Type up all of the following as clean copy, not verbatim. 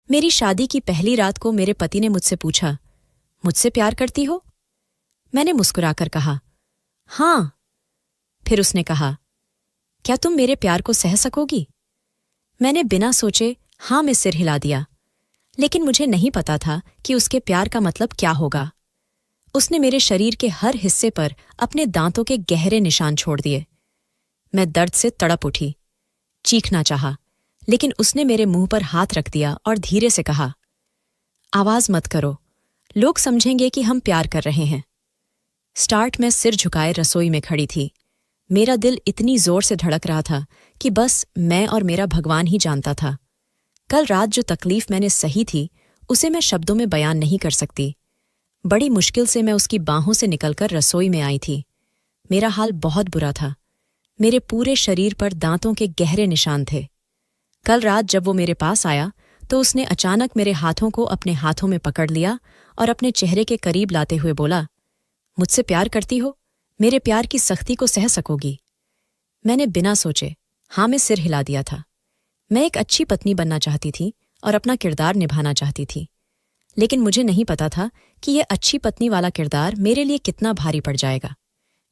मेरी शादी की पहली रात को मेरे पति ने मुझसे पूछा, मुझसे प्यार करती हो? मैंने मुस्कुराकर कहा, हाँ। फिर उसने कहा, क्या तुम मेरे प्यार को सह सकोगी? मैंने बिना सोचे हाँ में सिर हिला दिया, लेकिन मुझे नहीं पता था कि उसके प्यार का मतलब क्या होगा। उसने मेरे शरीर के हर हिस्से पर अपने दांतों के गहरे निशान छोड़ दिए। मैं दर्द से तड़प उठी, चीखना चाहा, लेकिन उसने मेरे मुंह पर हाथ रख दिया और धीरे से कहा, आवाज मत करो, लोग समझेंगे कि हम प्यार कर रहे हैं। स्टार्ट में सिर झुकाए रसोई में खड़ी थी। मेरा दिल इतनी जोर से धड़क रहा था कि बस मैं और मेरा भगवान ही जानता था। कल रात जो तकलीफ मैंने सही थी, उसे मैं शब्दों में बयान नहीं कर सकती। बड़ी मुश्किल से मैं उसकी बाहों से निकलकर रसोई में आई थी। मेरा हाल बहुत बुरा था। मेरे पूरे शरीर पर दांतों के गहरे निशान थे। कल रात जब वो मेरे पास आया तो उसने अचानक मेरे हाथों को अपने हाथों में पकड़ लिया और अपने चेहरे के करीब लाते हुए बोला, मुझसे प्यार करती हो? मेरे प्यार की सख्ती को सह सकोगी? मैंने बिना सोचे हाँ में सिर हिला दिया था। मैं एक अच्छी पत्नी बनना चाहती थी और अपना किरदार निभाना चाहती थी, लेकिन मुझे नहीं पता था कि यह अच्छी पत्नी वाला किरदार मेरे लिए कितना भारी पड़ जाएगा।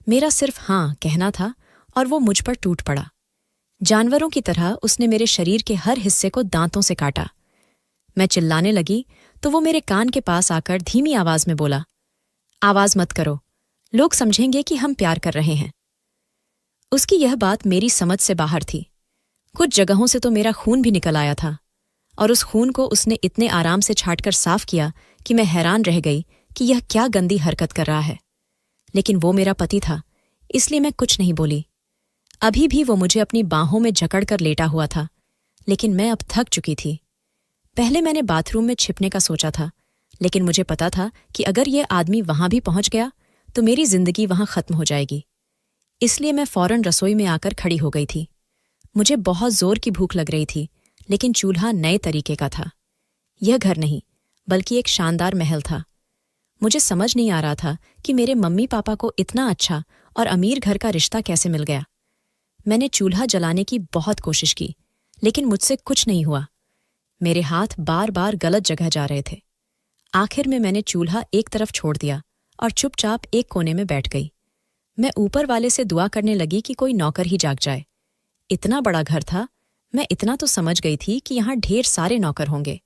मेरा सिर्फ हाँ कहना था और वो मुझ पर टूट पड़ा। जानवरों की तरह उसने मेरे शरीर के हर हिस्से को दांतों से काटा। मैं चिल्लाने लगी तो वो मेरे कान के पास आकर धीमी आवाज में बोला, आवाज मत करो, लोग समझेंगे कि हम प्यार कर रहे हैं। उसकी यह बात मेरी समझ से बाहर थी। कुछ जगहों से तो मेरा खून भी निकल आया था और उस खून को उसने इतने आराम से छाटकर साफ किया कि मैं हैरान रह गई कि यह क्या गंदी हरकत कर रहा है। लेकिन वो मेरा पति था, इसलिए मैं कुछ नहीं बोली। अभी भी वो मुझे अपनी बाहों में जकड़कर लेटा हुआ था, लेकिन मैं अब थक चुकी थी। पहले मैंने बाथरूम में छिपने का सोचा था, लेकिन मुझे पता था कि अगर यह आदमी वहां भी पहुंच गया तो मेरी जिंदगी वहां खत्म हो जाएगी। इसलिए मैं फौरन रसोई में आकर खड़ी हो गई थी। मुझे बहुत जोर की भूख लग रही थी, लेकिन चूल्हा नए तरीके का था। यह घर नहीं, बल्कि एक शानदार महल था। मुझे समझ नहीं आ रहा था कि मेरे मम्मी पापा को इतना अच्छा और अमीर घर का रिश्ता कैसे मिल गया। मैंने चूल्हा जलाने की बहुत कोशिश की, लेकिन मुझसे कुछ नहीं हुआ। मेरे हाथ बार बार गलत जगह जा रहे थे। आखिर में मैंने चूल्हा एक तरफ छोड़ दिया और चुपचाप एक कोने में बैठ गई। मैं ऊपर वाले से दुआ करने लगी कि कोई नौकर ही जाग जाए। इतना बड़ा घर था, मैं इतना तो समझ गई थी कि यहाँ ढेर सारे नौकर होंगे।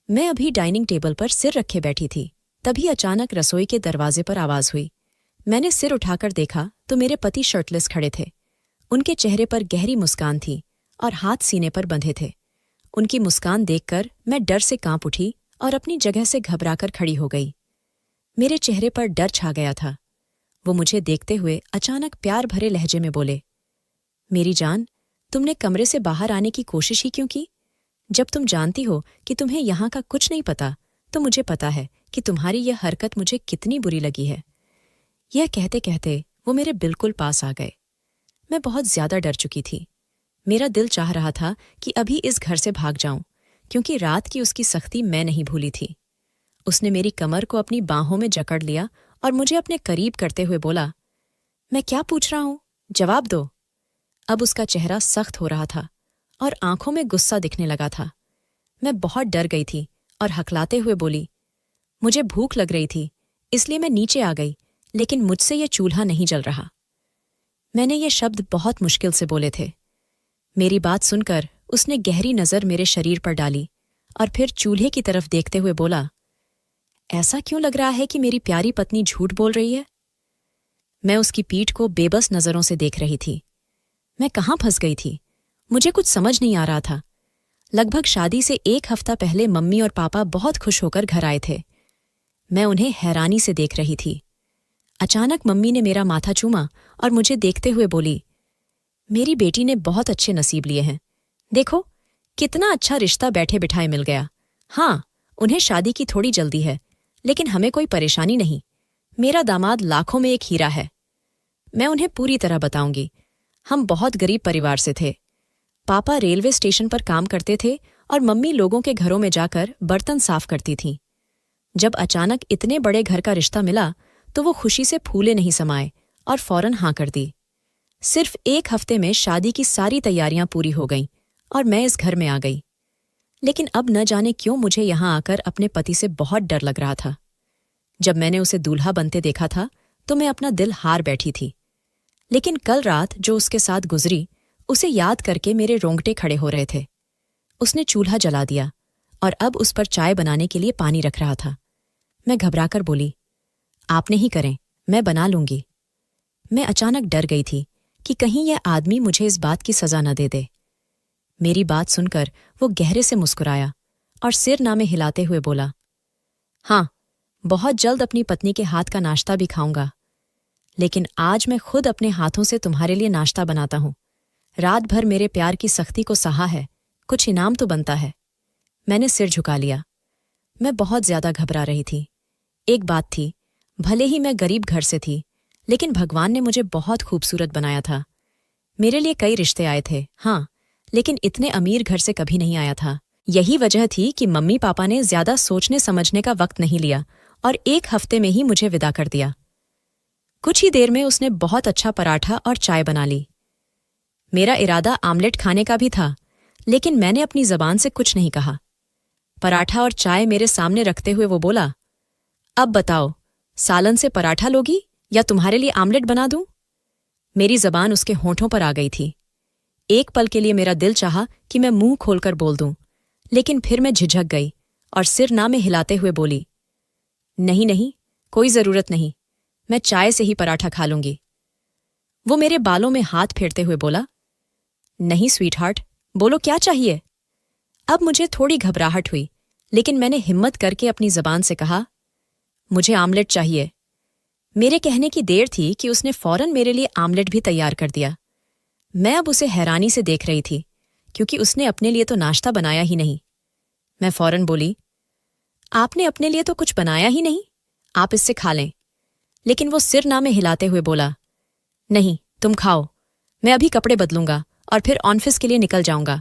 मैं अभी डाइनिंग टेबल पर सिर रखे बैठी थी, तभी अचानक रसोई के दरवाजे पर आवाज हुई। मैंने सिर उठाकर देखा तो मेरे पति शर्टलेस खड़े थे। उनके चेहरे पर गहरी मुस्कान थी और हाथ सीने पर बंधे थे। उनकी मुस्कान देखकर मैं डर से कांप उठी और अपनी जगह से घबराकर खड़ी हो गई। मेरे चेहरे पर डर छा गया था। वो मुझे देखते हुए अचानक प्यार भरे लहजे में बोले, मेरी जान, तुमने कमरे से बाहर आने की कोशिश ही क्यों की? जब तुम जानती हो कि तुम्हें यहाँ का कुछ नहीं पता, तो मुझे पता है कि तुम्हारी यह हरकत मुझे कितनी बुरी लगी है। यह कहते कहते वो मेरे बिल्कुल पास आ गए। मैं बहुत ज्यादा डर चुकी थी। मेरा दिल चाह रहा था कि अभी इस घर से भाग जाऊं, क्योंकि रात की उसकी सख्ती मैं नहीं भूली थी। उसने मेरी कमर को अपनी बाहों में जकड़ लिया और मुझे अपने करीब करते हुए बोला, मैं क्या पूछ रहा हूं, जवाब दो। अब उसका चेहरा सख्त हो रहा था और आंखों में गुस्सा दिखने लगा था। मैं बहुत डर गई थी और हकलाते हुए बोली, मुझे भूख लग रही थी, इसलिए मैं नीचे आ गई, लेकिन मुझसे यह चूल्हा नहीं जल रहा। मैंने ये शब्द बहुत मुश्किल से बोले थे। मेरी बात सुनकर उसने गहरी नजर मेरे शरीर पर डाली और फिर चूल्हे की तरफ देखते हुए बोला, ऐसा क्यों लग रहा है कि मेरी प्यारी पत्नी झूठ बोल रही है? मैं उसकी पीठ को बेबस नजरों से देख रही थी। मैं कहाँ फंस गई थी? मुझे कुछ समझ नहीं आ रहा था। लगभग शादी से एक हफ्ता पहले मम्मी और पापा बहुत खुश होकर घर आए थे। मैं उन्हें हैरानी से देख रही थी। अचानक मम्मी ने मेरा माथा चूमा और मुझे देखते हुए बोली, मेरी बेटी ने बहुत अच्छे नसीब लिए हैं। देखो, कितना अच्छा रिश्ता बैठे बिठाए मिल गया। हाँ, उन्हें शादी की थोड़ी जल्दी है, लेकिन हमें कोई परेशानी नहीं। मेरा दामाद लाखों में एक हीरा है। मैं उन्हें पूरी तरह बताऊंगी। हम बहुत गरीब परिवार से थे। पापा रेलवे स्टेशन पर काम करते थे और मम्मी लोगों के घरों में जाकर बर्तन साफ करती थीं। जब अचानक इतने बड़े घर का रिश्ता मिला तो वो खुशी से फूले नहीं समाए और फौरन हाँ कर दी। सिर्फ एक हफ्ते में शादी की सारी तैयारियां पूरी हो गईं और मैं इस घर में आ गई। लेकिन अब न जाने क्यों मुझे यहाँ आकर अपने पति से बहुत डर लग रहा था। जब मैंने उसे दूल्हा बनते देखा था तो मैं अपना दिल हार बैठी थी, लेकिन कल रात जो उसके साथ गुजरी उसे याद करके मेरे रोंगटे खड़े हो रहे थे। उसने चूल्हा जला दिया और अब उस पर चाय बनाने के लिए पानी रख रहा था। मैं घबराकर बोली, आप नहीं करें, मैं बना लूंगी। मैं अचानक डर गई थी कि कहीं यह आदमी मुझे इस बात की सजा न दे दे। मेरी बात सुनकर वो गहरे से मुस्कुराया और सिर नामे हिलाते हुए बोला, हाँ, बहुत जल्द अपनी पत्नी के हाथ का नाश्ता भी खाऊंगा, लेकिन आज मैं खुद अपने हाथों से तुम्हारे लिए नाश्ता बनाता हूं। रात भर मेरे प्यार की सख्ती को सहा है, कुछ इनाम तो बनता है। मैंने सिर झुका लिया। मैं बहुत ज्यादा घबरा रही थी। एक बात थी, भले ही मैं गरीब घर से थी, लेकिन भगवान ने मुझे बहुत खूबसूरत बनाया था। मेरे लिए कई रिश्ते आए थे, हाँ, लेकिन इतने अमीर घर से कभी नहीं आया था। यही वजह थी कि मम्मी पापा ने ज्यादा सोचने समझने का वक्त नहीं लिया और 1 हफ्ते में ही मुझे विदा कर दिया। कुछ ही देर में उसने बहुत अच्छा पराठा और चाय बना ली। मेरा इरादा आमलेट खाने का भी था, लेकिन मैंने अपनी जबान से कुछ नहीं कहा। पराठा और चाय मेरे सामने रखते हुए वो बोला, अब बताओ, सालन से पराठा लोगी या तुम्हारे लिए आमलेट बना दूं? मेरी जबान उसके होंठों पर आ गई थी। एक पल के लिए मेरा दिल चाहा कि मैं मुंह खोलकर बोल दूं, लेकिन फिर मैं झिझक गई और सिर नामे हिलाते हुए बोली, नहीं नहीं, कोई जरूरत नहीं, मैं चाय से ही पराठा खा लूंगी। वो मेरे बालों में हाथ फेरते हुए बोला, नहीं स्वीटहार्ट, बोलो क्या चाहिए? अब मुझे थोड़ी घबराहट हुई, लेकिन मैंने हिम्मत करके अपनी जबान से कहा, मुझे आमलेट चाहिए। मेरे कहने की देर थी कि उसने फौरन मेरे लिए आमलेट भी तैयार कर दिया। मैं अब उसे हैरानी से देख रही थी, क्योंकि उसने अपने लिए तो नाश्ता बनाया ही नहीं। मैं फौरन बोली, आपने अपने लिए तो कुछ बनाया ही नहीं, आप इससे खा लें। लेकिन वो सिर नामे हिलाते हुए बोला, नहीं, तुम खाओ, मैं अभी कपड़े बदलूंगा और फिर ऑफिस के लिए निकल जाऊंगा।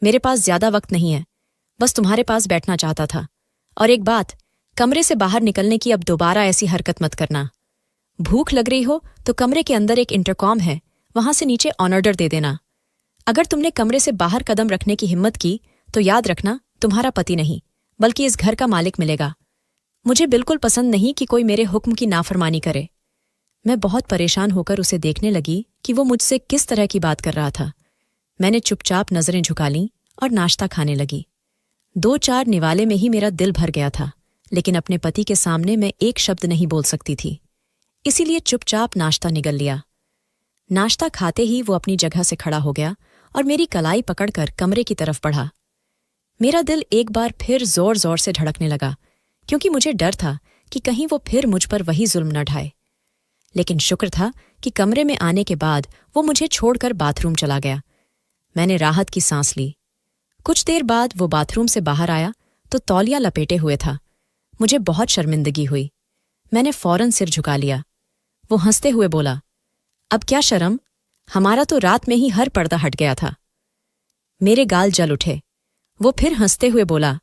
मेरे पास ज्यादा वक्त नहीं है, बस तुम्हारे पास बैठना चाहता था। और एक बात, कमरे से बाहर निकलने की अब दोबारा ऐसी हरकत मत करना। भूख लग रही हो तो कमरे के अंदर एक इंटरकॉम है, वहां से नीचे ऑन ऑर्डर दे देना। अगर तुमने कमरे से बाहर कदम रखने की हिम्मत की तो याद रखना, तुम्हारा पति नहीं बल्कि इस घर का मालिक मिलेगा। मुझे बिल्कुल पसंद नहीं कि कोई मेरे हुक्म की नाफरमानी करे। मैं बहुत परेशान होकर उसे देखने लगी कि वो मुझसे किस तरह की बात कर रहा था। मैंने चुपचाप नजरें झुका लीं और नाश्ता खाने लगी। 2-4 निवाले में ही मेरा दिल भर गया था, लेकिन अपने पति के सामने मैं एक शब्द नहीं बोल सकती थी, इसीलिए चुपचाप नाश्ता निगल लिया। नाश्ता खाते ही वो अपनी जगह से खड़ा हो गया और मेरी कलाई पकड़कर कमरे की तरफ बढ़ा। मेरा दिल एक बार फिर जोर जोर से धड़कने लगा, क्योंकि मुझे डर था कि कहीं वो फिर मुझ पर वही जुल्म न ढाए। लेकिन शुक्र था कि कमरे में आने के बाद वो मुझे छोड़कर बाथरूम चला गया। मैंने राहत की सांस ली। कुछ देर बाद वो बाथरूम से बाहर आया तो तौलिया लपेटे हुए था। मुझे बहुत शर्मिंदगी हुई। मैंने फौरन सिर झुका लिया। वो हंसते हुए बोला, अब क्या शर्म, हमारा तो रात में ही हर पर्दा हट गया था। मेरे गाल जल उठे। वो फिर हंसते हुए बोला,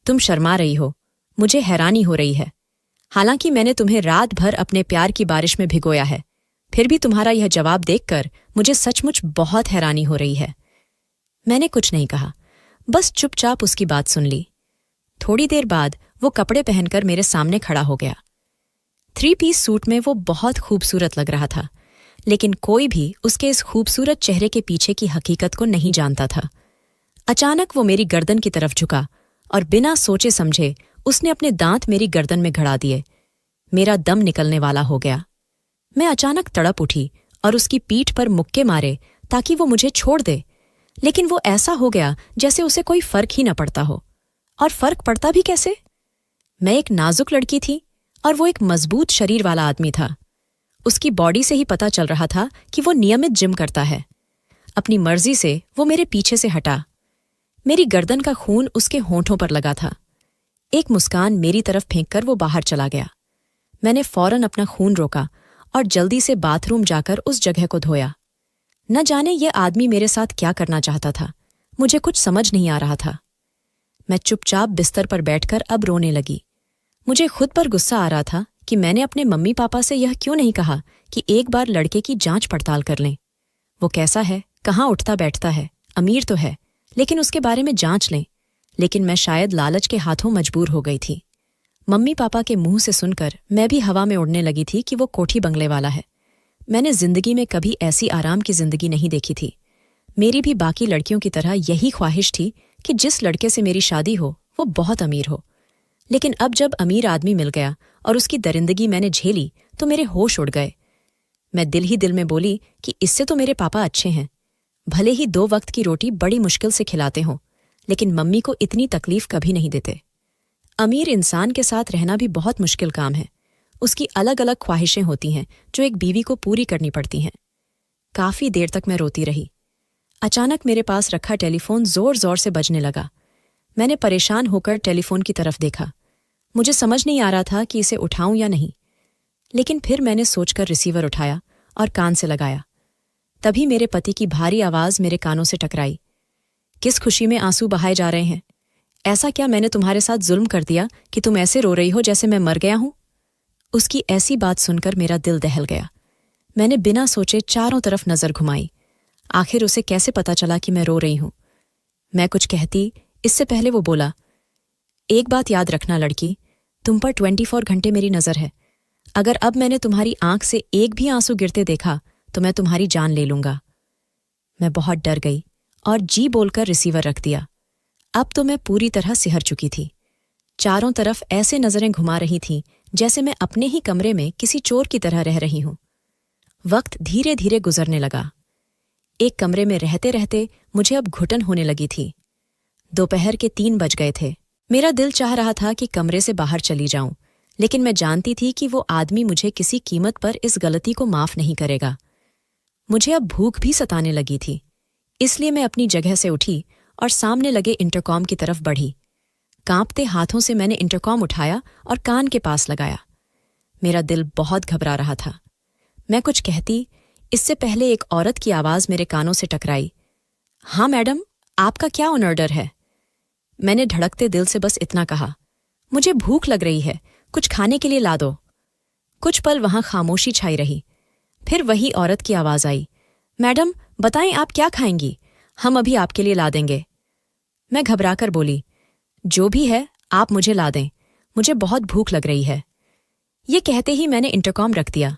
तुम शर्मा रही हो, मुझे हैरानी हो रही है। हालांकि मैंने तुम्हें रात भर अपने प्यार की बारिश में भिगोया है, फिर भी तुम्हारा यह जवाब देखकर मुझे सचमुच बहुत हैरानी हो रही है। मैंने कुछ नहीं कहा, बस चुपचाप उसकी बात सुन ली। थोड़ी देर बाद वो कपड़े पहनकर मेरे सामने खड़ा हो गया। 3 पीस सूट में वो बहुत खूबसूरत लग रहा था, लेकिन कोई भी उसके इस खूबसूरत चेहरे के पीछे की हकीकत को नहीं जानता था। अचानक वो मेरी गर्दन की तरफ झुका और बिना सोचे समझे उसने अपने दांत मेरी गर्दन में गड़ा दिए। मेरा दम निकलने वाला हो गया। मैं अचानक तड़प उठी और उसकी पीठ पर मुक्के मारे ताकि वो मुझे छोड़ दे, लेकिन वो ऐसा हो गया जैसे उसे कोई फर्क ही न पड़ता हो। और फर्क पड़ता भी कैसे? मैं एक नाजुक लड़की थी और वो एक मजबूत शरीर वाला आदमी था। उसकी बॉडी से ही पता चल रहा था कि वो नियमित जिम करता है। अपनी मर्जी से वो मेरे पीछे से हटा। मेरी गर्दन का खून उसके होंठों पर लगा था। एक मुस्कान मेरी तरफ फेंककर वो बाहर चला गया। मैंने फौरन अपना खून रोका और जल्दी से बाथरूम जाकर उस जगह को धोया। न जाने ये आदमी मेरे साथ क्या करना चाहता था, मुझे कुछ समझ नहीं आ रहा था। मैं चुपचाप बिस्तर पर बैठकर अब रोने लगी। मुझे खुद पर गुस्सा आ रहा था कि मैंने अपने मम्मी पापा से यह क्यों नहीं कहा कि एक बार लड़के की जांच पड़ताल कर लें। वो कैसा है, कहाँ उठता बैठता है, अमीर तो है, लेकिन उसके बारे में जांच लें। लेकिन मैं शायद लालच के हाथों मजबूर हो गई थी। मम्मी पापा के मुंह से सुनकर मैं भी हवा में उड़ने लगी थी कि वो कोठी बंगले वाला है। मैंने जिंदगी में कभी ऐसी आराम की जिंदगी नहीं देखी थी। मेरी भी बाकी लड़कियों की तरह यही ख्वाहिश थी कि जिस लड़के से मेरी शादी हो वो बहुत अमीर हो। लेकिन अब जब अमीर आदमी मिल गया और उसकी दरिंदगी मैंने झेली तो मेरे होश उड़ गए। मैं दिल ही दिल में बोली कि इससे तो मेरे पापा अच्छे हैं, भले ही 2 वक्त की रोटी बड़ी मुश्किल से खिलाते हों, लेकिन मम्मी को इतनी तकलीफ कभी नहीं देते। अमीर इंसान के साथ रहना भी बहुत मुश्किल काम है। उसकी अलग अलग ख्वाहिशें होती हैं जो एक बीवी को पूरी करनी पड़ती हैं। काफी देर तक मैं रोती रही। अचानक मेरे पास रखा टेलीफोन जोर जोर से बजने लगा। मैंने परेशान होकर टेलीफोन की तरफ देखा। मुझे समझ नहीं आ रहा था कि इसे उठाऊं या नहीं, लेकिन फिर मैंने सोचकर रिसीवर उठाया और कान से लगाया। तभी मेरे पति की भारी आवाज मेरे कानों से टकराई। किस खुशी में आंसू बहाए जा रहे हैं? ऐसा क्या मैंने तुम्हारे साथ जुल्म कर दिया कि तुम ऐसे रो रही हो जैसे मैं मर गया हूं? उसकी ऐसी बात सुनकर मेरा दिल दहल गया। मैंने बिना सोचे चारों तरफ नजर घुमाई। आखिर उसे कैसे पता चला कि मैं रो रही हूं? मैं कुछ कहती इससे पहले वो बोला, एक बात याद रखना लड़की, तुम पर 24 घंटे मेरी नजर है। अगर अब मैंने तुम्हारी आंख से एक भी आंसू गिरते देखा तो मैं तुम्हारी जान ले लूंगा। मैं बहुत डर गई और जी बोलकर रिसीवर रख दिया। अब तो मैं पूरी तरह सिहर चुकी थी। चारों तरफ ऐसे नजरें घुमा रही थीं जैसे मैं अपने ही कमरे में किसी चोर की तरह रह रही हूं। वक्त धीरे धीरे गुजरने लगा। एक कमरे में रहते रहते मुझे अब घुटन होने लगी थी। दोपहर के 3 बज गए थे। मेरा दिल चाह रहा था कि कमरे से बाहर चली जाऊं, लेकिन मैं जानती थी कि वो आदमी मुझे किसी कीमत पर इस गलती को माफ नहीं करेगा। मुझे अब भूख भी सताने लगी थी, इसलिए मैं अपनी जगह से उठी और सामने लगे इंटरकॉम की तरफ बढ़ी। कांपते हाथों से मैंने इंटरकॉम उठाया और कान के पास लगाया। मेरा दिल बहुत घबरा रहा था। मैं कुछ कहती इससे पहले एक औरत की आवाज मेरे कानों से टकराई। हाँ मैडम, आपका क्या ऑर्डर है? मैंने धड़कते दिल से बस इतना कहा, मुझे भूख लग रही है, कुछ खाने के लिए ला दो। कुछ पल वहां खामोशी छाई रही। फिर वही औरत की आवाज आई, मैडम बताएं आप क्या खाएंगी, हम अभी आपके लिए ला देंगे। मैं घबराकर बोली, जो भी है आप मुझे ला दें, मुझे बहुत भूख लग रही है। ये कहते ही मैंने इंटरकॉम रख दिया।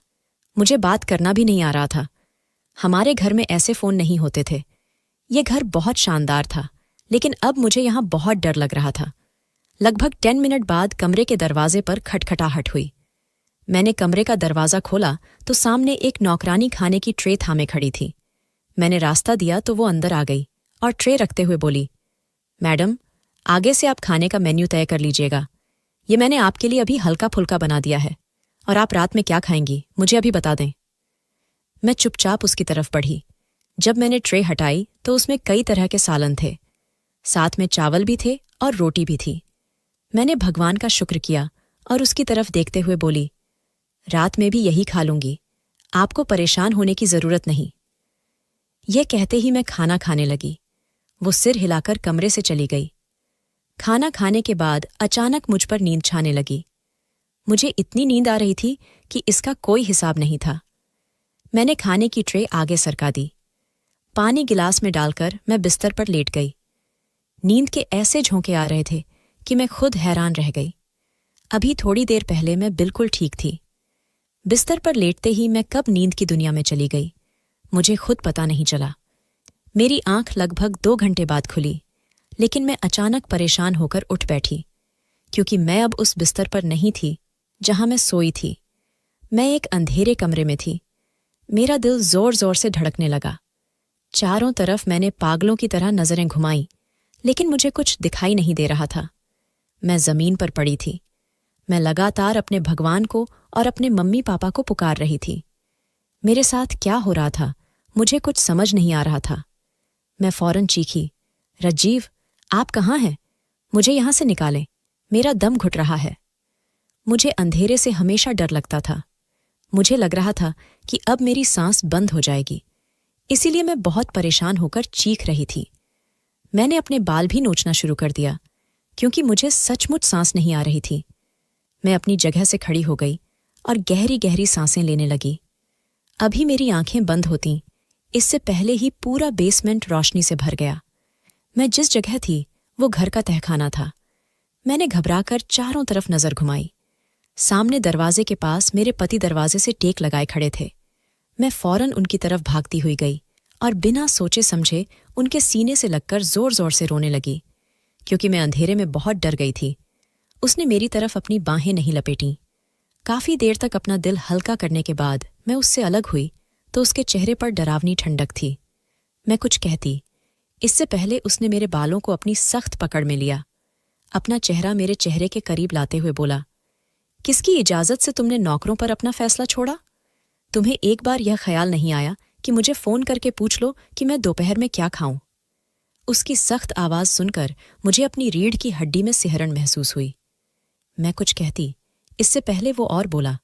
मुझे बात करना भी नहीं आ रहा था। हमारे घर में ऐसे फोन नहीं होते थे। ये घर बहुत शानदार था, लेकिन अब मुझे यहां बहुत डर लग रहा था। लगभग 10 मिनट बाद कमरे के दरवाजे पर खटखटाहट हुई। मैंने कमरे का दरवाजा खोला तो सामने एक नौकरानी खाने की ट्रे थामे खड़ी थी। मैंने रास्ता दिया तो वो अंदर आ गई और ट्रे रखते हुए बोली, मैडम आगे से आप खाने का मेन्यू तय कर लीजिएगा। ये मैंने आपके लिए अभी हल्का फुल्का बना दिया है, और आप रात में क्या खाएंगी मुझे अभी बता दें। मैं चुपचाप उसकी तरफ बढ़ी। जब मैंने ट्रे हटाई तो उसमें कई तरह के सालन थे, साथ में चावल भी थे और रोटी भी थी। मैंने भगवान का शुक्र किया और उसकी तरफ देखते हुए बोली, रात में भी यही खा लूंगी, आपको परेशान होने की जरूरत नहीं। यह कहते ही मैं खाना खाने लगी। वो सिर हिलाकर कमरे से चली गई। खाना खाने के बाद अचानक मुझ पर नींद छाने लगी। मुझे इतनी नींद आ रही थी कि इसका कोई हिसाब नहीं था। मैंने खाने की ट्रे आगे सरका दी। पानी गिलास में डालकर मैं बिस्तर पर लेट गई। नींद के ऐसे झोंके आ रहे थे कि मैं खुद हैरान रह गई। अभी थोड़ी देर पहले मैं बिल्कुल ठीक थी। बिस्तर पर लेटते ही मैं कब नींद की दुनिया में चली गई, मुझे खुद पता नहीं चला। मेरी आंख लगभग 2 घंटे बाद खुली, लेकिन मैं अचानक परेशान होकर उठ बैठी, क्योंकि मैं अब उस बिस्तर पर नहीं थी जहां मैं सोई थी। मैं एक अंधेरे कमरे में थी। मेरा दिल जोर जोर से धड़कने लगा। चारों तरफ मैंने पागलों की तरह नजरें घुमाई, लेकिन मुझे कुछ दिखाई नहीं दे रहा था। मैं जमीन पर पड़ी थी। मैं लगातार अपने भगवान को और अपने मम्मी पापा को पुकार रही थी। मेरे साथ क्या हो रहा था मुझे कुछ समझ नहीं आ रहा था। मैं फौरन चीखी, राजीव आप कहाँ हैं? मुझे यहां से निकालें, मेरा दम घुट रहा है। मुझे अंधेरे से हमेशा डर लगता था। मुझे लग रहा था कि अब मेरी सांस बंद हो जाएगी, इसीलिए मैं बहुत परेशान होकर चीख रही थी। मैंने अपने बाल भी नोचना शुरू कर दिया, क्योंकि मुझे सचमुच सांस नहीं आ रही थी। मैं अपनी जगह से खड़ी हो गई और गहरी गहरी सांसें लेने लगी। अभी मेरी आंखें बंद होती, इससे पहले ही पूरा बेसमेंट रोशनी से भर गया। मैं जिस जगह थी वो घर का तहखाना था। मैंने घबराकर चारों तरफ नजर घुमाई। सामने दरवाजे के पास मेरे पति दरवाजे से टेक लगाए खड़े थे। मैं फौरन उनकी तरफ भागती हुई गई और बिना सोचे समझे उनके सीने से लगकर जोर जोर से रोने लगी, क्योंकि मैं अंधेरे में बहुत डर गई थी। उसने मेरी तरफ अपनी बाहें नहीं लपेटीं। काफी देर तक अपना दिल हल्का करने के बाद मैं उससे अलग हुई तो उसके चेहरे पर डरावनी ठंडक थी। मैं कुछ कहती, इससे पहले उसने मेरे बालों को अपनी सख्त पकड़ में लिया। अपना चेहरा मेरे चेहरे के करीब लाते हुए बोला, किसकी इजाजत से तुमने नौकरों पर अपना फैसला छोड़ा? तुम्हें एक बार यह ख्याल नहीं आया कि मुझे फोन करके पूछ लो कि मैं दोपहर में क्या खाऊं? उसकी सख्त आवाज सुनकर मुझे अपनी रीढ़ की हड्डी में सिहरन महसूस हुई। मैं कुछ कहती, इससे पहले वो और बोला,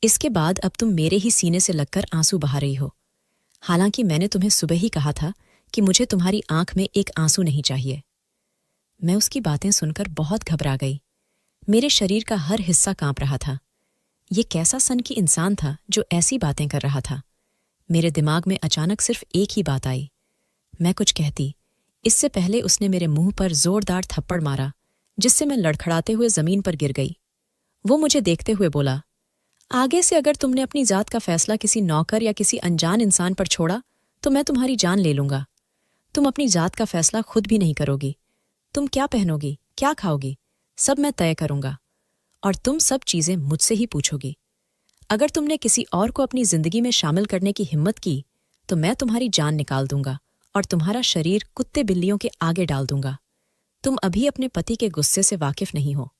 इसके बाद अब तुम मेरे ही सीने से लगकर आंसू बहा रही हो। हालांकि मैंने तुम्हें सुबह ही कहा था कि मुझे तुम्हारी आंख में एक आंसू नहीं चाहिए। मैं उसकी बातें सुनकर बहुत घबरा गई। मेरे शरीर का हर हिस्सा कांप रहा था। ये कैसा सन की इंसान था जो ऐसी बातें कर रहा था? मेरे दिमाग में अचानक सिर्फ एक ही बात आई। मैं कुछ कहती, इससे पहले उसने मेरे मुंह पर जोरदार थप्पड़ मारा, जिससे मैं लड़खड़ाते हुए जमीन पर गिर गई। वो मुझे देखते हुए बोला, आगे से अगर तुमने अपनी जात का फैसला किसी नौकर या किसी अनजान इंसान पर छोड़ा तो मैं तुम्हारी जान ले लूंगा। तुम अपनी जात का फैसला खुद भी नहीं करोगी। तुम क्या पहनोगी, क्या खाओगी, सब मैं तय करूंगा, और तुम सब चीजें मुझसे ही पूछोगी। अगर तुमने किसी और को अपनी जिंदगी में शामिल करने की हिम्मत की तो मैं तुम्हारी जान निकाल दूंगा और तुम्हारा शरीर कुत्ते बिल्लियों के आगे डाल दूंगा। तुम अभी अपने पति के गुस्से से वाकिफ नहीं हो।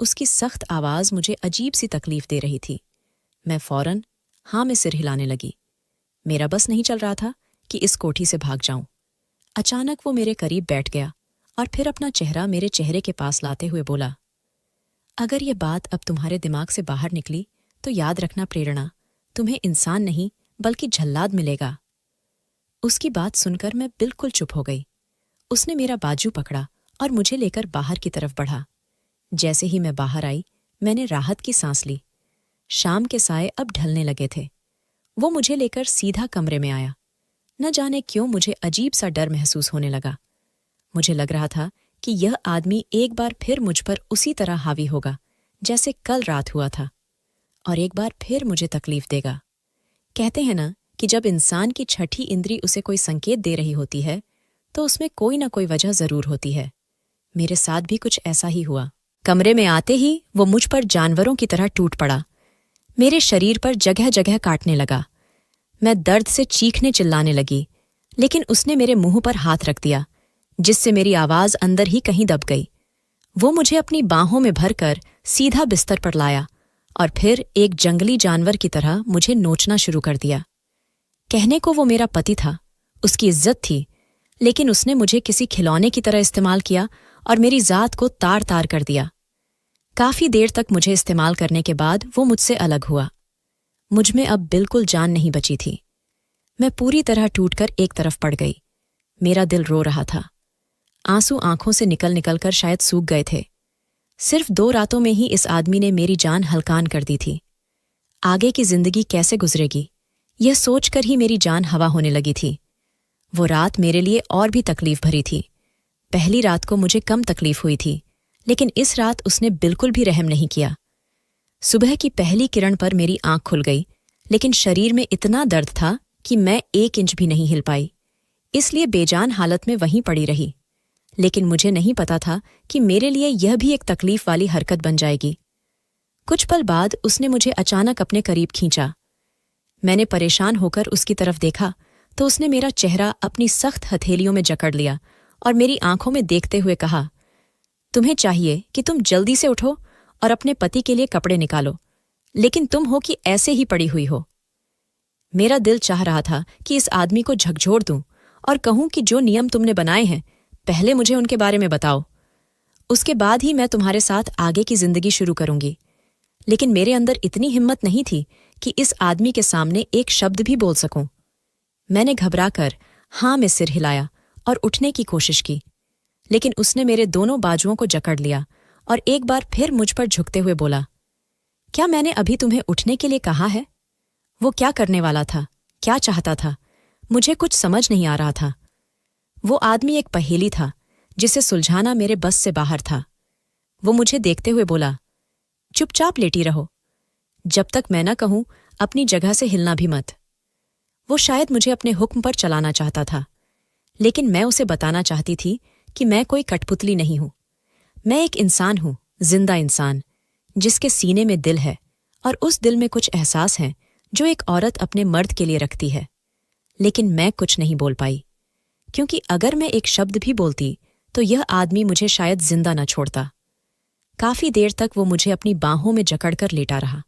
उसकी सख्त आवाज मुझे अजीब सी तकलीफ दे रही थी। मैं फौरन हाँ में सिर हिलाने लगी। मेरा बस नहीं चल रहा था कि इस कोठी से भाग जाऊं। अचानक वो मेरे करीब बैठ गया और फिर अपना चेहरा मेरे चेहरे के पास लाते हुए बोला, अगर ये बात अब तुम्हारे दिमाग से बाहर निकली तो याद रखना प्रेरणा, तुम्हें इंसान नहीं बल्कि जल्लाद मिलेगा। उसकी बात सुनकर मैं बिल्कुल चुप हो गई। उसने मेरा बाजू पकड़ा और मुझे लेकर बाहर की तरफ बढ़ा। जैसे ही मैं बाहर आई, मैंने राहत की सांस ली। शाम के साए अब ढलने लगे थे। वो मुझे लेकर सीधा कमरे में आया। न जाने क्यों मुझे अजीब सा डर महसूस होने लगा। मुझे लग रहा था कि यह आदमी एक बार फिर मुझ पर उसी तरह हावी होगा जैसे कल रात हुआ था, और एक बार फिर मुझे तकलीफ देगा। कहते हैं ना कि जब इंसान की छठी इंद्री उसे कोई संकेत दे रही होती है तो उसमें कोई ना कोई वजह जरूर होती है। मेरे साथ भी कुछ ऐसा ही हुआ। कमरे में आते ही वो मुझ पर जानवरों की तरह टूट पड़ा। मेरे शरीर पर जगह जगह काटने लगा। मैं दर्द से चीखने चिल्लाने लगी, लेकिन उसने मेरे मुंह पर हाथ रख दिया, जिससे मेरी आवाज अंदर ही कहीं दब गई। वो मुझे अपनी बाहों में भरकर सीधा बिस्तर पर लाया और फिर एक जंगली जानवर की तरह मुझे नोचना शुरू कर दिया। कहने को वो मेरा पति था, उसकी इज्जत थी, लेकिन उसने मुझे किसी खिलौने की तरह इस्तेमाल किया और मेरी जात को तार तार कर दिया। काफी देर तक मुझे इस्तेमाल करने के बाद वो मुझसे अलग हुआ। मुझमें अब बिल्कुल जान नहीं बची थी। मैं पूरी तरह टूटकर एक तरफ पड़ गई। मेरा दिल रो रहा था। आंसू आंखों से निकल निकल कर शायद सूख गए थे। सिर्फ 2 रातों में ही इस आदमी ने मेरी जान हलकान कर दी थी। आगे की जिंदगी कैसे गुजरेगी, यह सोचकर ही मेरी जान हवा होने लगी थी। वो रात मेरे लिए और भी तकलीफ भरी थी। पहली रात को मुझे कम तकलीफ हुई थी, लेकिन इस रात उसने बिल्कुल भी रहम नहीं किया। सुबह की पहली किरण पर मेरी आंख खुल गई, लेकिन शरीर में इतना दर्द था कि मैं 1 इंच भी नहीं हिल पाई, इसलिए बेजान हालत में वहीं पड़ी रही। लेकिन मुझे नहीं पता था कि मेरे लिए यह भी एक तकलीफ वाली हरकत बन जाएगी। कुछ पल बाद उसने मुझे अचानक अपने करीब खींचा। मैंने परेशान होकर उसकी तरफ देखा तो उसने मेरा चेहरा अपनी सख्त हथेलियों में जकड़ लिया और मेरी आंखों में देखते हुए कहा, तुम्हें चाहिए कि तुम जल्दी से उठो और अपने पति के लिए कपड़े निकालो, लेकिन तुम हो कि ऐसे ही पड़ी हुई हो। मेरा दिल चाह रहा था कि इस आदमी को झकझोर दूं और कहूं कि जो नियम तुमने बनाए हैं पहले मुझे उनके बारे में बताओ, उसके बाद ही मैं तुम्हारे साथ आगे की जिंदगी शुरू करूंगी। लेकिन मेरे अंदर इतनी हिम्मत नहीं थी कि इस आदमी के सामने एक शब्द भी बोल सकूं। मैंने घबराकर हाँ में सिर हिलाया और उठने की कोशिश की, लेकिन उसने मेरे दोनों बाजुओं को जकड़ लिया और एक बार फिर मुझ पर झुकते हुए बोला, क्या मैंने अभी तुम्हें उठने के लिए कहा है? वो क्या करने वाला था, क्या चाहता था? मुझे कुछ समझ नहीं आ रहा था। वो आदमी एक पहेली था, जिसे सुलझाना मेरे बस से बाहर था। वो मुझे देखते हुए बोला, चुपचाप लेटी रहो। जब तक मैं न कहूं, अपनी जगह से हिलना भी मत। वो शायद मुझे अपने हुक्म पर चलाना चाहता था, लेकिन मैं उसे बताना चाहती थी कि मैं कोई कठपुतली नहीं हूं। मैं एक इंसान हूं, जिंदा इंसान, जिसके सीने में दिल है और उस दिल में कुछ एहसास हैं जो एक औरत अपने मर्द के लिए रखती है। लेकिन मैं कुछ नहीं बोल पाई, क्योंकि अगर मैं एक शब्द भी बोलती तो यह आदमी मुझे शायद जिंदा न छोड़ता। काफी देर तक वो मुझे अपनी बाहों में जकड़कर लेटा रहा,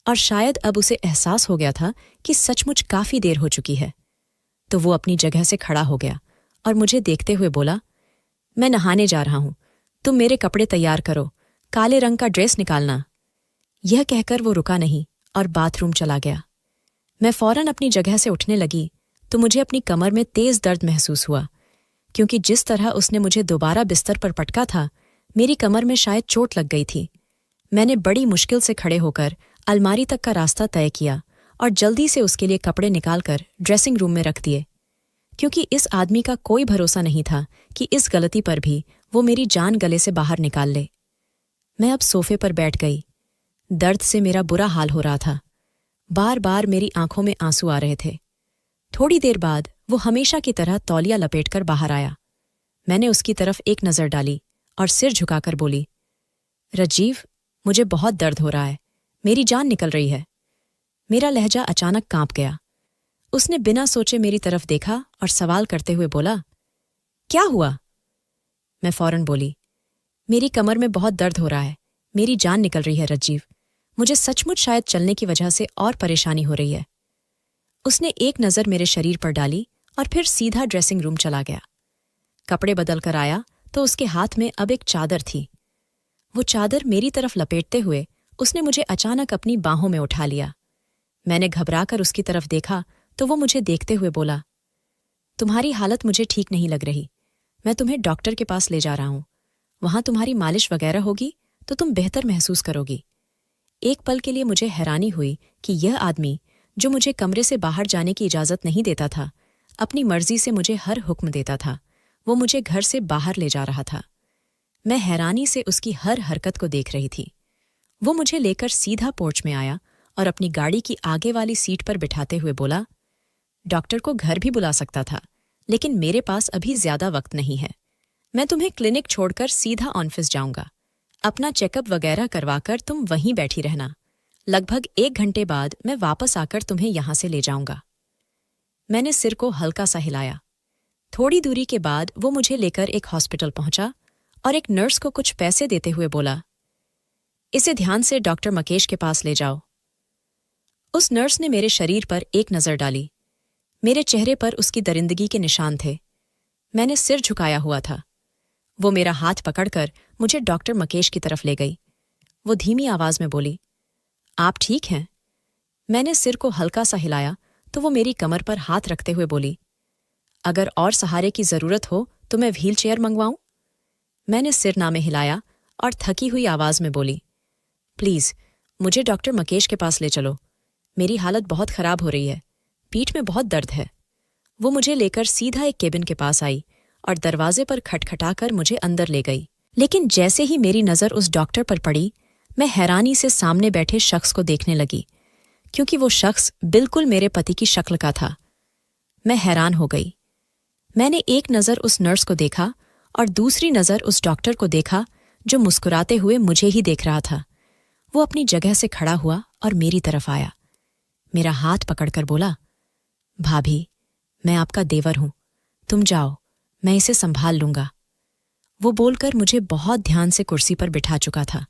और शायद अब उसे एहसास हो गया था कि सचमुच काफी देर हो चुकी है। तो वो अपनी जगह से खड़ा हो गया और मुझे देखते हुए बोला, मैं नहाने जा रहा हूं, तुम मेरे कपड़े तैयार करो, काले रंग का ड्रेस निकालना। यह कहकर वो रुका नहीं और बाथरूम चला गया। मैं फौरन अपनी जगह से उठने लगी तो मुझे अपनी कमर में तेज दर्द महसूस हुआ, क्योंकि जिस तरह उसने मुझे दोबारा बिस्तर पर पटका था, मेरी कमर में शायद चोट लग गई थी। मैंने बड़ी मुश्किल से खड़े होकर अलमारी तक का रास्ता तय किया और जल्दी से उसके लिए कपड़े निकालकर ड्रेसिंग रूम में रख दिए, क्योंकि इस आदमी का कोई भरोसा नहीं था कि इस गलती पर भी वो मेरी जान गले से बाहर निकाल ले। मैं अब सोफे पर बैठ गई। दर्द से मेरा बुरा हाल हो रहा था। बार बार मेरी आंखों में आंसू आ रहे थे। थोड़ी देर बाद वो हमेशा की तरह तौलिया लपेटकर बाहर आया। मैंने उसकी तरफ एक नज़र डाली और सिर झुकाकर बोली, राजीव, मुझे बहुत दर्द हो रहा है, मेरी जान निकल रही है। मेरा लहजा अचानक कांप गया। उसने बिना सोचे मेरी तरफ देखा और सवाल करते हुए बोला, क्या हुआ? मैं फौरन बोली, मेरी कमर में बहुत दर्द हो रहा है, मेरी जान निकल रही है राजीव, मुझे सचमुच शायद चलने की वजह से और परेशानी हो रही है। उसने एक नज़र मेरे शरीर पर डाली और फिर सीधा ड्रेसिंग रूम चला गया। कपड़े बदल कर आया तो उसके हाथ में अब एक चादर थी। वो चादर मेरी तरफ लपेटते हुए उसने मुझे अचानक अपनी बाहों में उठा लिया। मैंने घबराकर उसकी तरफ देखा तो वो मुझे देखते हुए बोला, तुम्हारी हालत मुझे ठीक नहीं लग रही, मैं तुम्हें डॉक्टर के पास ले जा रहा हूं। वहां तुम्हारी मालिश वगैरह होगी तो तुम बेहतर महसूस करोगी। एक पल के लिए मुझे हैरानी हुई कि यह आदमी, जो मुझे कमरे से बाहर जाने की इजाजत नहीं देता था, अपनी मर्जी से मुझे हर हुक्म देता था, वो मुझे घर से बाहर ले जा रहा था। मैं हैरानी से उसकी हर हरकत को देख रही थी। वो मुझे लेकर सीधा पोर्च में आया और अपनी गाड़ी की आगे वाली सीट पर बिठाते हुए बोला, डॉक्टर को घर भी बुला सकता था, लेकिन मेरे पास अभी ज्यादा वक्त नहीं है। मैं तुम्हें क्लिनिक छोड़कर सीधा ऑफिस जाऊंगा। अपना चेकअप वगैरह करवाकर तुम वहीं बैठी रहना। लगभग 1 घंटे बाद मैं वापस आकर तुम्हें यहां से ले जाऊंगा। मैंने सिर को हल्का सा हिलाया। थोड़ी दूरी के बाद वो मुझे लेकर एक हॉस्पिटल पहुंचा और एक नर्स को कुछ पैसे देते हुए बोला, इसे ध्यान से डॉक्टर मकेश के पास ले जाओ। उस नर्स ने मेरे शरीर पर एक नज़र डाली। मेरे चेहरे पर उसकी दरिंदगी के निशान थे। मैंने सिर झुकाया हुआ था। वो मेरा हाथ पकड़कर मुझे डॉक्टर मकेश की तरफ ले गई। वो धीमी आवाज में बोली, आप ठीक हैं? मैंने सिर को हल्का सा हिलाया तो वो मेरी कमर पर हाथ रखते हुए बोली, अगर और सहारे की जरूरत हो तो मैं व्हील चेयर मंगवाऊं? मैंने सिर नामे हिलाया और थकी हुई आवाज में बोली, प्लीज मुझे डॉक्टर मकेश के पास ले चलो, मेरी हालत बहुत खराब हो रही है, पीठ में बहुत दर्द है। वो मुझे लेकर सीधा एक केबिन के पास आई और दरवाजे पर खटखटाकर मुझे अंदर ले गई। लेकिन जैसे ही मेरी नज़र उस डॉक्टर पर पड़ी, मैं हैरानी से सामने बैठे शख्स को देखने लगी, क्योंकि वो शख्स बिल्कुल मेरे पति की शक्ल का था। मैं हैरान हो गई। मैंने एक नज़र उस नर्स को देखा और दूसरी नज़र उस डॉक्टर को देखा, जो मुस्कुराते हुए मुझे ही देख रहा था। वो अपनी जगह से खड़ा हुआ और मेरी तरफ आया। मेरा हाथ पकड़कर बोला, भाभी, मैं आपका देवर हूं, तुम जाओ, मैं इसे संभाल लूंगा। वो बोलकर मुझे बहुत ध्यान से कुर्सी पर बिठा चुका था।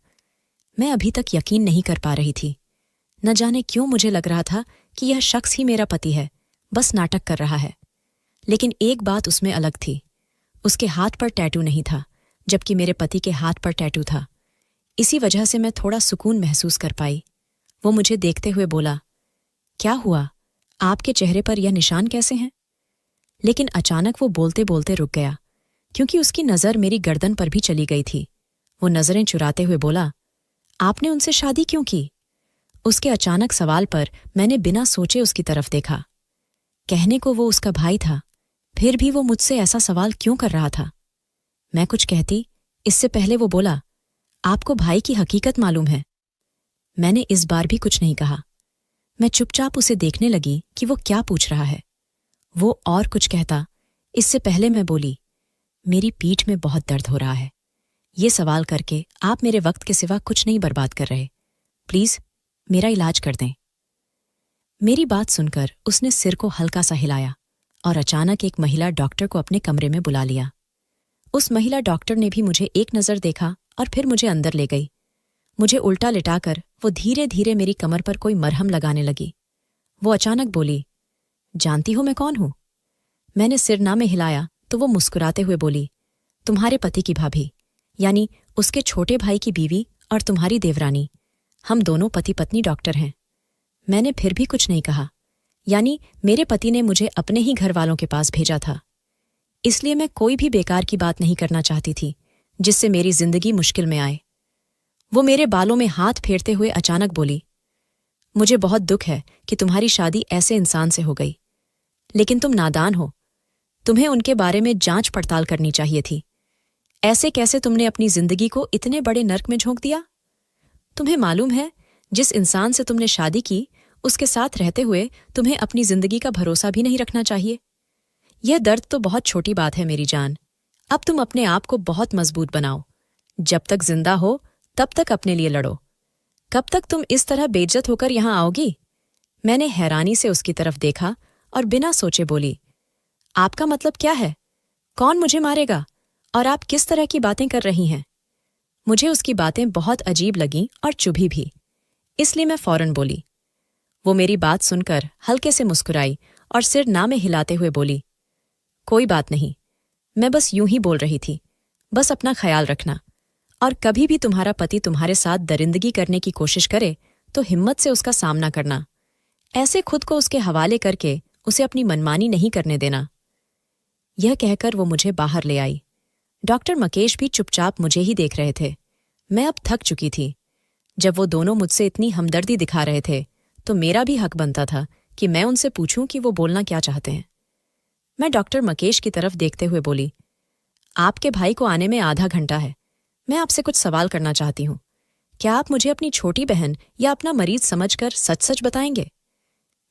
मैं अभी तक यकीन नहीं कर पा रही थी। न जाने क्यों मुझे लग रहा था कि यह शख्स ही मेरा पति है, बस नाटक कर रहा है। लेकिन एक बात उसमें अलग थी, उसके हाथ पर टैटू नहीं था, जबकि मेरे पति के हाथ पर टैटू था। इसी वजह से मैं थोड़ा सुकून महसूस कर पाई। वो मुझे देखते हुए बोला, क्या हुआ, आपके चेहरे पर यह निशान कैसे हैं? लेकिन अचानक वो बोलते बोलते रुक गया, क्योंकि उसकी नज़र मेरी गर्दन पर भी चली गई थी। वो नज़रें चुराते हुए बोला, आपने उनसे शादी क्यों की? उसके अचानक सवाल पर मैंने बिना सोचे उसकी तरफ देखा। कहने को वो उसका भाई था, फिर भी वो मुझसे ऐसा सवाल क्यों कर रहा था? मैं कुछ कहती, इससे पहले वो बोला, आपको भाई की हकीकत मालूम है? मैंने इस बार भी कुछ नहीं कहा। मैं चुपचाप उसे देखने लगी कि वो क्या पूछ रहा है। वो और कुछ कहता, इससे पहले मैं बोली, मेरी पीठ में बहुत दर्द हो रहा है। ये सवाल करके आप मेरे वक्त के सिवा कुछ नहीं बर्बाद कर रहे। प्लीज मेरा इलाज कर दें। मेरी बात सुनकर उसने सिर को हल्का सा हिलाया और अचानक एक महिला डॉक्टर को अपने कमरे में बुला लिया। उस महिला डॉक्टर ने भी मुझे एक नज़र देखा और फिर मुझे अंदर ले गई। मुझे उल्टा लिटाकर वो धीरे धीरे मेरी कमर पर कोई मरहम लगाने लगी। वो अचानक बोली, जानती हो मैं कौन हूं? मैंने सिर ना में हिलाया तो वो मुस्कुराते हुए बोली, तुम्हारे पति की भाभी, यानी उसके छोटे भाई की बीवी और तुम्हारी देवरानी। हम दोनों पति पत्नी डॉक्टर हैं। मैंने फिर भी कुछ नहीं कहा, यानी मेरे पति ने मुझे अपने ही घर वालों के पास भेजा था। इसलिए मैं कोई भी बेकार की बात नहीं करना चाहती थी जिससे मेरी जिंदगी मुश्किल में आए। वो मेरे बालों में हाथ फेरते हुए अचानक बोली, मुझे बहुत दुख है कि तुम्हारी शादी ऐसे इंसान से हो गई, लेकिन तुम नादान हो। तुम्हें उनके बारे में जांच पड़ताल करनी चाहिए थी। ऐसे कैसे तुमने अपनी जिंदगी को इतने बड़े नर्क में झोंक दिया? तुम्हें मालूम है, जिस इंसान से तुमने शादी की उसके साथ रहते हुए तुम्हें अपनी जिंदगी का भरोसा भी नहीं रखना चाहिए। यह दर्द तो बहुत छोटी बात है मेरी जान। अब तुम अपने आप को बहुत मजबूत बनाओ। जब तक जिंदा हो तब तक अपने लिए लड़ो। कब तक तुम इस तरह बेइज्जत होकर यहां आओगी? मैंने हैरानी से उसकी तरफ देखा और बिना सोचे बोली, आपका मतलब क्या है? कौन मुझे मारेगा? और आप किस तरह की बातें कर रही हैं? मुझे उसकी बातें बहुत अजीब लगीं और चुभी भी, इसलिए मैं फौरन बोली। वो मेरी बात सुनकर हल्के से मुस्कुराई और सिर ना में हिलाते हुए बोली, कोई बात नहीं, मैं बस यूं ही बोल रही थी। बस अपना ख्याल रखना, और कभी भी तुम्हारा पति तुम्हारे साथ दरिंदगी करने की कोशिश करे तो हिम्मत से उसका सामना करना। ऐसे खुद को उसके हवाले करके उसे अपनी मनमानी नहीं करने देना। यह कहकर वो मुझे बाहर ले आई। डॉक्टर मकेश भी चुपचाप मुझे ही देख रहे थे। मैं अब थक चुकी थी। जब वो दोनों मुझसे इतनी हमदर्दी दिखा रहे थे तो मेरा भी हक बनता था कि मैं उनसे पूछूं कि वो बोलना क्या चाहते हैं। मैं डॉक्टर मकेश की तरफ देखते हुए बोली, आपके भाई को आने में आधा घंटा है। मैं आपसे कुछ सवाल करना चाहती हूँ। क्या आप मुझे अपनी छोटी बहन या अपना मरीज समझकर सच सच बताएंगे?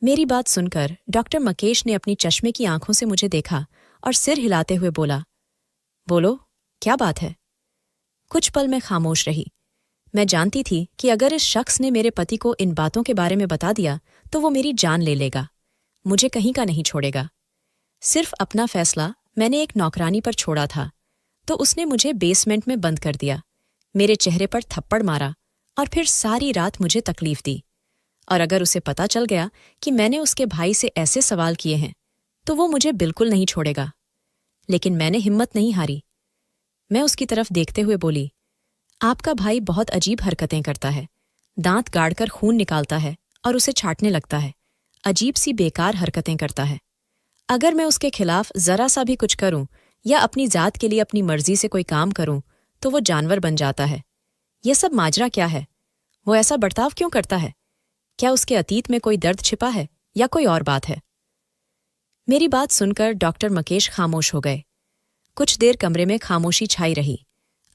मेरी बात सुनकर डॉक्टर मकेश ने अपनी चश्मे की आंखों से मुझे देखा और सिर हिलाते हुए बोला, बोलो, क्या बात है? कुछ पल मैं खामोश रही। मैं जानती थी कि अगर इस शख्स ने मेरे पति को इन बातों के बारे में बता दिया तो वो मेरी जान ले लेगा, मुझे कहीं का नहीं छोड़ेगा। सिर्फ अपना फैसला मैंने एक नौकरानी पर छोड़ा था तो उसने मुझे बेसमेंट में बंद कर दिया, मेरे चेहरे पर थप्पड़ मारा और फिर सारी रात मुझे तकलीफ दी। और अगर उसे पता चल गया कि मैंने उसके भाई से ऐसे सवाल किए हैं तो वो मुझे बिल्कुल नहीं छोड़ेगा। लेकिन मैंने हिम्मत नहीं हारी। मैं उसकी तरफ देखते हुए बोली, आपका भाई बहुत अजीब हरकतें करता है। दांत गाड़कर खून निकालता है और उसे छाटने लगता है। अजीब सी बेकार हरकतें करता है। अगर मैं उसके खिलाफ जरा सा भी कुछ करूं या अपनी जात के लिए अपनी मर्जी से कोई काम करूं तो वो जानवर बन जाता है। यह सब माजरा क्या है? वो ऐसा बर्ताव क्यों करता है? क्या उसके अतीत में कोई दर्द छिपा है या कोई और बात है? मेरी बात सुनकर डॉक्टर मकेश खामोश हो गए। कुछ देर कमरे में खामोशी छाई रही।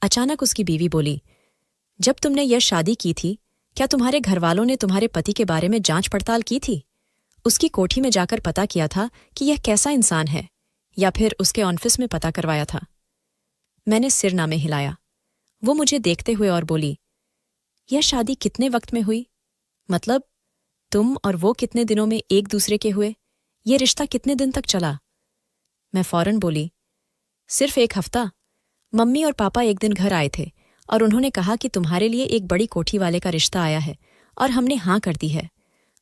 अचानक उसकी बीवी बोली, जब तुमने यह शादी की थी क्या तुम्हारे घरवालों ने तुम्हारे पति के बारे में जांच पड़ताल की थी? उसकी कोठी में जाकर पता किया था कि यह कैसा इंसान है, या फिर उसके ऑफिस में पता करवाया था? मैंने सिर ना में हिलाया। वो मुझे देखते हुए और बोली, यह शादी कितने वक्त में हुई? मतलब तुम और वो कितने दिनों में एक दूसरे के हुए? ये रिश्ता कितने दिन तक चला? मैं फौरन बोली, सिर्फ 1 हफ्ता। मम्मी और पापा एक दिन घर आए थे और उन्होंने कहा कि तुम्हारे लिए एक बड़ी कोठी वाले का रिश्ता आया है और हमने हाँ कर दी है।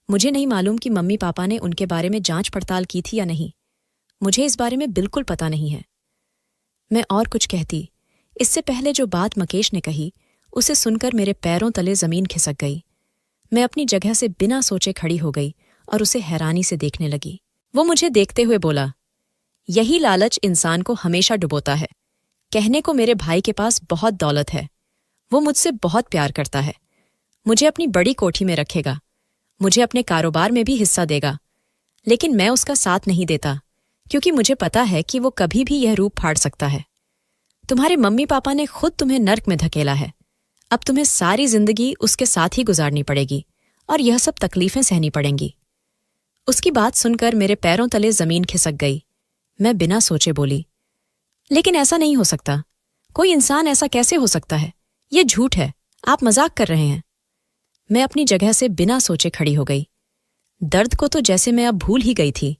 मुझे नहीं मालूम कि मम्मी पापा ने उनके बारे में जांच पड़ताल की थी या नहीं। मुझे इस बारे में बिल्कुल पता नहीं है। मैं और कुछ कहती, इससे पहले जो बात मकेश ने कही उसे सुनकर मेरे पैरों तले जमीन खिसक गई। मैं अपनी जगह से बिना सोचे खड़ी हो गई और उसे हैरानी से देखने लगी। वो मुझे देखते हुए बोला, यही लालच इंसान को हमेशा डुबोता है। कहने को मेरे भाई के पास बहुत दौलत है। वो मुझसे बहुत प्यार करता है। मुझे अपनी बड़ी कोठी में रखेगा। मुझे अपने कारोबार में भी हिस्सा देगा। लेकिन मैं उसका साथ नहीं देता क्योंकि मुझे पता है कि वो कभी भी यह रूप फाड़ सकता है। तुम्हारे मम्मी पापा ने खुद तुम्हें नर्क में धकेला है। अब तुम्हें सारी जिंदगी उसके साथ ही गुजारनी पड़ेगी और यह सब तकलीफें सहनी पड़ेंगी। उसकी बात सुनकर मेरे पैरों तले जमीन खिसक गई। मैं बिना सोचे बोली, लेकिन ऐसा नहीं हो सकता। कोई इंसान ऐसा कैसे हो सकता है? यह झूठ है, आप मजाक कर रहे हैं। मैं अपनी जगह से बिना सोचे खड़ी हो गई। दर्द को तो जैसे मैं अब भूल ही गई थी।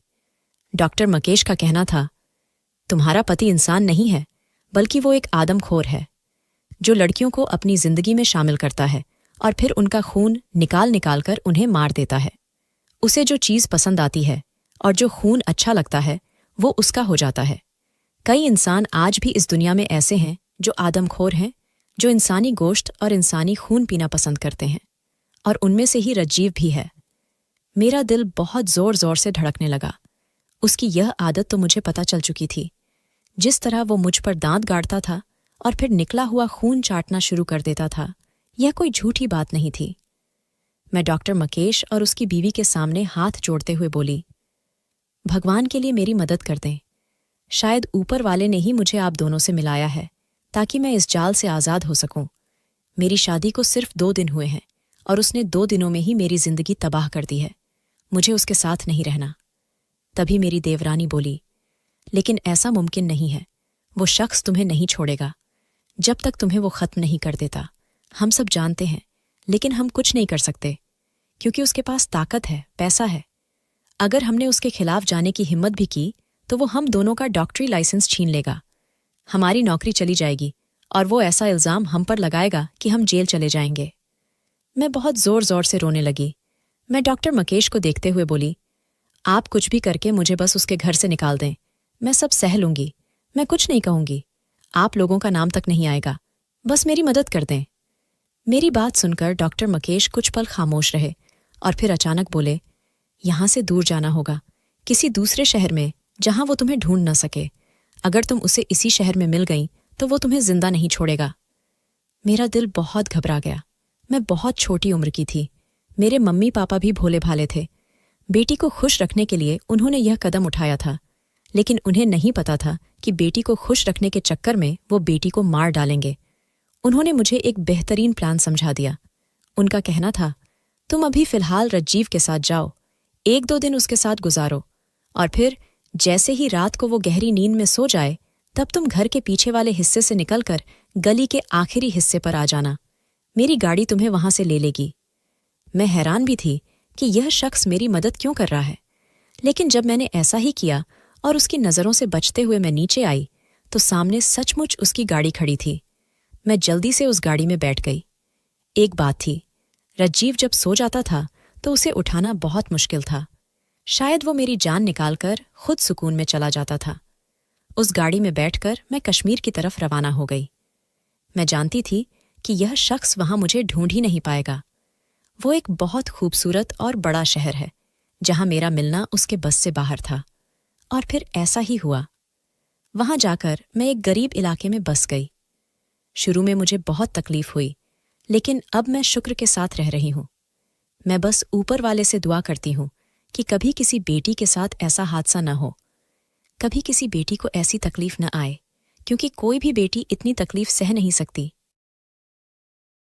डॉक्टर मकेश का कहना था, तुम्हारा पति इंसान नहीं है, बल्कि वो एक आदमखोर है जो लड़कियों को अपनी जिंदगी में शामिल करता है और फिर उनका खून निकाल निकाल कर उन्हें मार देता है। उसे जो चीज़ पसंद आती है और जो खून अच्छा लगता है वो उसका हो जाता है। कई इंसान आज भी इस दुनिया में ऐसे हैं जो आदमखोर हैं, जो इंसानी गोश्त और इंसानी खून पीना पसंद करते हैं, और उनमें से ही रज्जीव भी है। मेरा दिल बहुत जोर जोर से धड़कने लगा। उसकी यह आदत तो मुझे पता चल चुकी थी। जिस तरह वो मुझ पर दांत गाड़ता था और फिर निकला हुआ खून चाटना शुरू कर देता था, यह कोई झूठी बात नहीं थी। मैं डॉक्टर मकेश और उसकी बीवी के सामने हाथ जोड़ते हुए बोली, भगवान के लिए मेरी मदद कर दें। शायद ऊपर वाले ने ही मुझे आप दोनों से मिलाया है ताकि मैं इस जाल से आज़ाद हो सकूं। मेरी शादी को सिर्फ 2 दिन हुए हैं और उसने 2 दिनों में ही मेरी जिंदगी तबाह कर दी है। मुझे उसके साथ नहीं रहना। तभी मेरी देवरानी बोली, लेकिन ऐसा मुमकिन नहीं है। वो शख्स तुम्हें नहीं छोड़ेगा जब तक तुम्हें वो खत्म नहीं कर देता। हम सब जानते हैं, लेकिन हम कुछ नहीं कर सकते क्योंकि उसके पास ताकत है, पैसा है। अगर हमने उसके खिलाफ जाने की हिम्मत भी की तो वो हम दोनों का डॉक्टरी लाइसेंस छीन लेगा। हमारी नौकरी चली जाएगी और वो ऐसा इल्जाम हम पर लगाएगा कि हम जेल चले जाएंगे। मैं बहुत जोर जोर से रोने लगी। मैं डॉक्टर मकेश को देखते हुए बोली, आप कुछ भी करके मुझे बस उसके घर से निकाल दें। मैं सब सह लूंगी, मैं कुछ नहीं कहूंगी, आप लोगों का नाम तक नहीं आएगा, बस मेरी मदद कर दें। मेरी बात सुनकर डॉक्टर मकेश कुछ पल खामोश रहे और फिर अचानक बोले, यहां से दूर जाना होगा, किसी दूसरे शहर में जहां वो तुम्हें ढूंढ न सके। अगर तुम उसे इसी शहर में मिल गई तो वो तुम्हें जिंदा नहीं छोड़ेगा। मेरा दिल बहुत घबरा गया। मैं बहुत छोटी उम्र की थी। मेरे मम्मी पापा भी भोले भाले थे। बेटी को खुश रखने के लिए उन्होंने यह कदम उठाया था, लेकिन उन्हें नहीं पता था कि बेटी को खुश रखने के चक्कर में वो बेटी को मार डालेंगे। उन्होंने मुझे एक बेहतरीन प्लान समझा दिया। उनका कहना था, तुम अभी फिलहाल रज्जीव के साथ जाओ, 1-2 दिन उसके साथ गुजारो, और फिर जैसे ही रात को वो गहरी नींद में सो जाए तब तुम घर के पीछे वाले हिस्से से निकलकर गली के आखिरी हिस्से पर आ जाना। मेरी गाड़ी तुम्हें वहां से ले लेगी। मैं हैरान भी थी कि यह शख्स मेरी मदद क्यों कर रहा है, लेकिन जब मैंने ऐसा ही किया और उसकी नज़रों से बचते हुए मैं नीचे आई तो सामने सचमुच उसकी गाड़ी खड़ी थी। मैं जल्दी से उस गाड़ी में बैठ गई। एक बात थी, रज्जीव जब सो जाता था तो उसे उठाना बहुत मुश्किल था। शायद वो मेरी जान निकालकर खुद सुकून में चला जाता था। उस गाड़ी में बैठकर मैं कश्मीर की तरफ रवाना हो गई। मैं जानती थी कि यह शख्स वहां मुझे ढूंढ ही नहीं पाएगा। वो एक बहुत खूबसूरत और बड़ा शहर है जहां मेरा मिलना उसके बस से बाहर था। और फिर ऐसा ही हुआ। वहां जाकर मैं एक गरीब इलाके में बस गई। शुरू में मुझे बहुत तकलीफ हुई, लेकिन अब मैं शुक्र के साथ रह रही हूं। मैं बस ऊपर वाले से दुआ करती हूं कि कभी किसी बेटी के साथ ऐसा हादसा न हो, कभी किसी बेटी को ऐसी तकलीफ न आए, क्योंकि कोई भी बेटी इतनी तकलीफ सह नहीं सकती